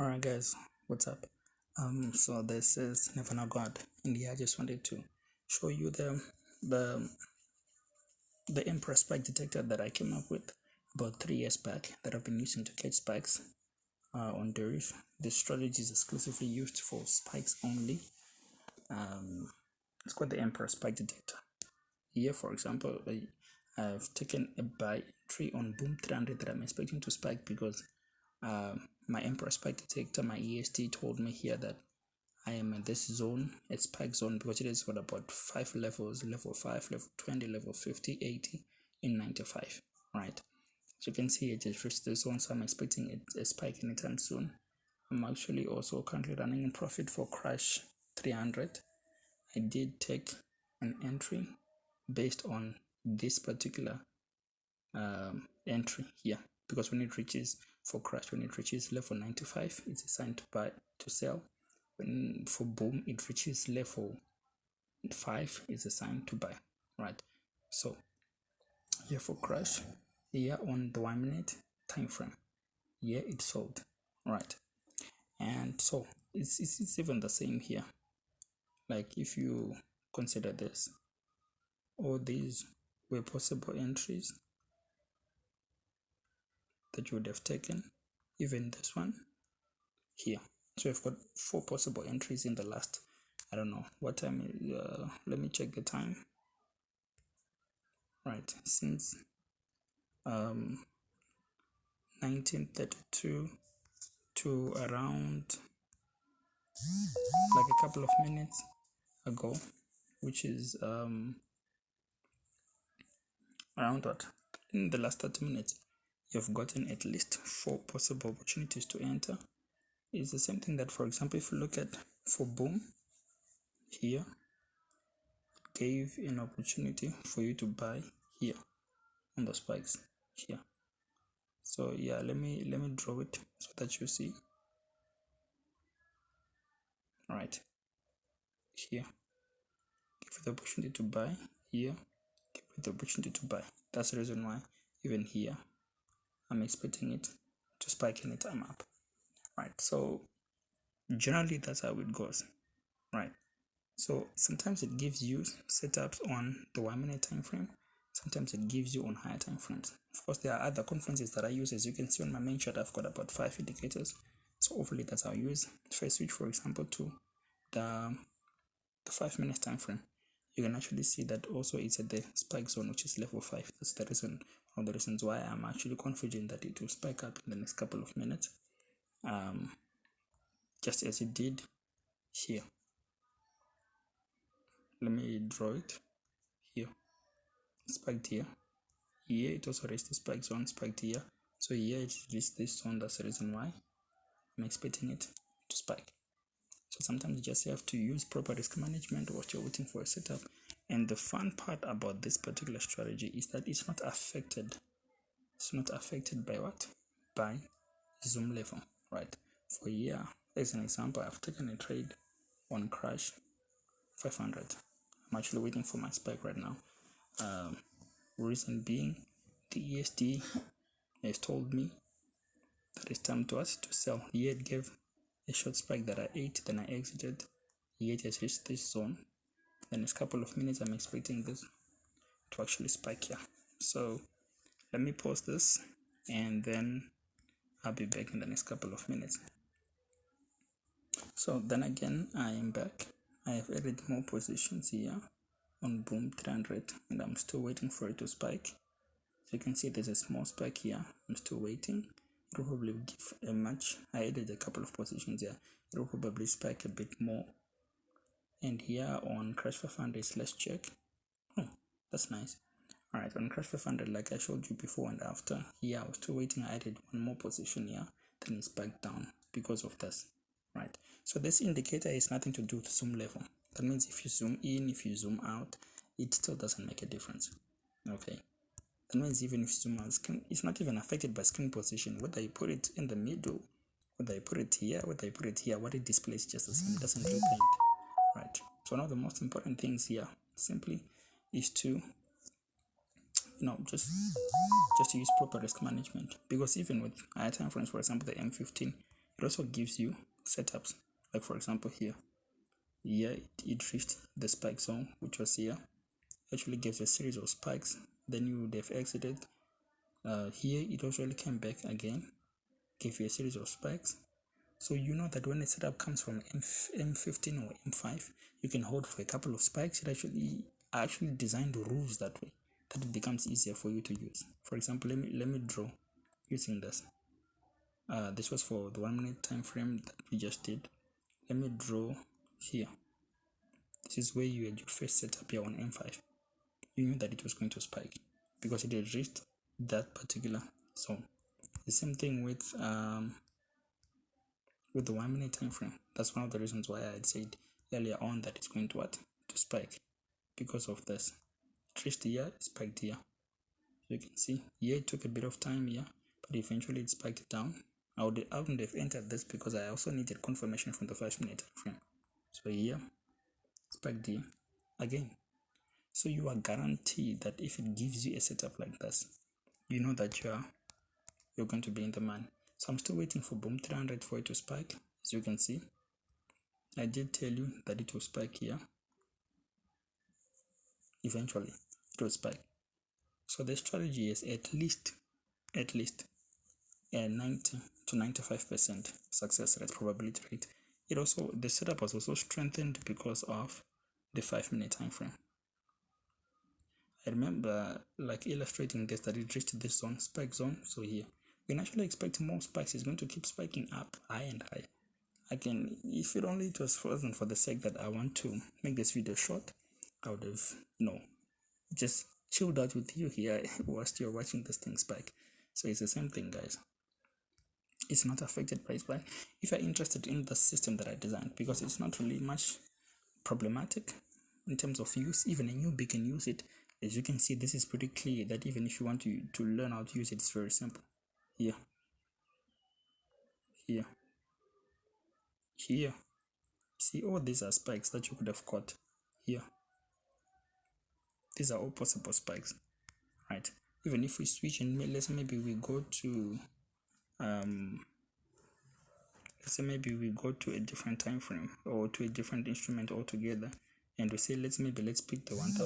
Alright guys, what's up? So this is Never Know God, and I just wanted to show you the the Emperor spike detector that I came up with about 3 years back that I've been using to catch spikes on the reef. This strategy is exclusively used for spikes only. It's called the Emperor spike detector. Here, for example, I've taken a buy entry on Boom 300 that I'm expecting to spike because my Emperor spike detector, my EST, told me here that I am in this zone, a spike zone, because it is got about 5 levels: level 5, level 20, level 50, 80, and 95. Right, as you can see, it just reached the zone, so I'm expecting a spike anytime soon. I'm actually also currently running in profit for Crash 300. I did take an entry based on this particular entry here, because when it reaches when it reaches level 95, it's assigned to buy, to sell. When for Boom it reaches level 5, it's assigned to buy. Right, so here for Crash, here on the 1 minute time frame, here it sold. Right, and so it's even the same here. Like, if you consider this, all these were possible entries that you would have taken, even this one here. So we've got 4 possible entries in the last, I don't know what time. Let me check the time. Right, since 1932 to around like a couple of minutes ago, which is around what, in the last 30 minutes, you've gotten at least 4 possible opportunities to enter. It's the same thing that, for example, if you look at for Boom here, it gave an opportunity for you to buy here on the spikes here. So yeah, let me draw it so that you see. Right, here, give you the opportunity to buy, here give you the opportunity to buy. That's the reason why even here I'm expecting it to spike anytime up. Right, so generally that's how it goes. Right, so sometimes it gives you setups on the 1 minute time frame, sometimes it gives you on higher time frames. Of course, there are other conferences that I use. As you can see on my main chart, I've got about 5 indicators. So hopefully that's how I use. If I switch, for example, to the 5 minutes time frame, you can actually see that also it's at the spike zone, which is level 5. That's the reason, one of the reasons why I'm actually confident that it will spike up in the next couple of minutes, just as it did here. Let me draw it here. Spiked here. Here it also reached the spike zone, spiked here. So here it reached this zone. That's the reason why I'm expecting it to spike. So sometimes you just have to use proper risk management while you're waiting for a setup. And the fun part about this particular strategy is that it's not affected. It's not affected by what? By zoom level. Right. For here, as an example, I've taken a trade on Crash 500. I'm actually waiting for my spike right now. Reason being, the ESD has told me that it's time to us to sell. Here it gave a short spike that I ate, then I exited. Here it has reached this zone. The next couple of minutes, I'm expecting this to actually spike here. So let me pause this, and then I'll be back in the next couple of minutes. So then again, I am back. I have added more positions here on Boom 300, and I'm still waiting for it to spike. As you can see, there's a small spike here. I'm still waiting. It will probably give a match. I added a couple of positions here. It will probably spike a bit more. And here on Crash 500, let's check. Oh, that's nice. Alright, on Crash 500, like I showed you before and after, here I was still waiting. I added one more position here, then it spiked down because of this. Right, so this indicator is nothing to do with zoom level. That means if you zoom in, if you zoom out, it still doesn't make a difference. Okay, that means even if you zoom out, it's not even affected by screen position. Whether you put it in the middle, whether you put it here, whether you put it here, what it displays just the same. It doesn't repaint. Right, so one of the most important things here simply is to just use proper risk management, because even with higher time frames, for example the M15, It also gives you setups, like for example here it reached the spike zone, which was here. Actually gives a series of spikes, then you would have exited. Here it also really came back again, gave you a series of spikes. So you know that when a setup comes from M15 or M5, you can hold for a couple of spikes. It actually designed the rules that way, that it becomes easier for you to use. For example, let me draw using this. This was for the 1 minute time frame that we just did. Let me draw here. This is where you had your first setup here on M5. You knew that it was going to spike because it had reached that particular zone. The same thing with the 1 minute time frame. That's one of the reasons why I had said earlier on that it's going to spike, because of this. It reached here, spiked here. So you can see here it took a bit of time here, but eventually it spiked down. I wouldn't have entered this because I also needed confirmation from the 5 minute time frame. So here, spiked here again. So you are guaranteed that if it gives you a setup like this, you know that you're going to be in the money. So I'm still waiting for boom 300 for it to spike. As you can see, I did tell you that it will spike here. Eventually it will spike. So the strategy is at least a 90 to 95% success rate, probability rate. The setup was also strengthened because of the 5 minute time frame. I remember like illustrating this, that it reached this zone, spike zone. So here we naturally expect more spikes. It's going to keep spiking up high and high. Again, if it only wasn't for the sake that I want to make this video short, I would have just chilled out with you here whilst you're watching this thing spike. So it's the same thing, guys. It's not affected by spike. If you're interested in the system that I designed, because it's not really much problematic in terms of use, even a newbie can use it. As you can see, this is pretty clear that even if you want to learn how to use it, it's very simple. Here, see, all these are spikes that you could have caught here. These are all possible spikes, right? Even if we switch and maybe we go to let's say maybe we go to a different time frame or to a different instrument altogether, and we say let's pick the 1000.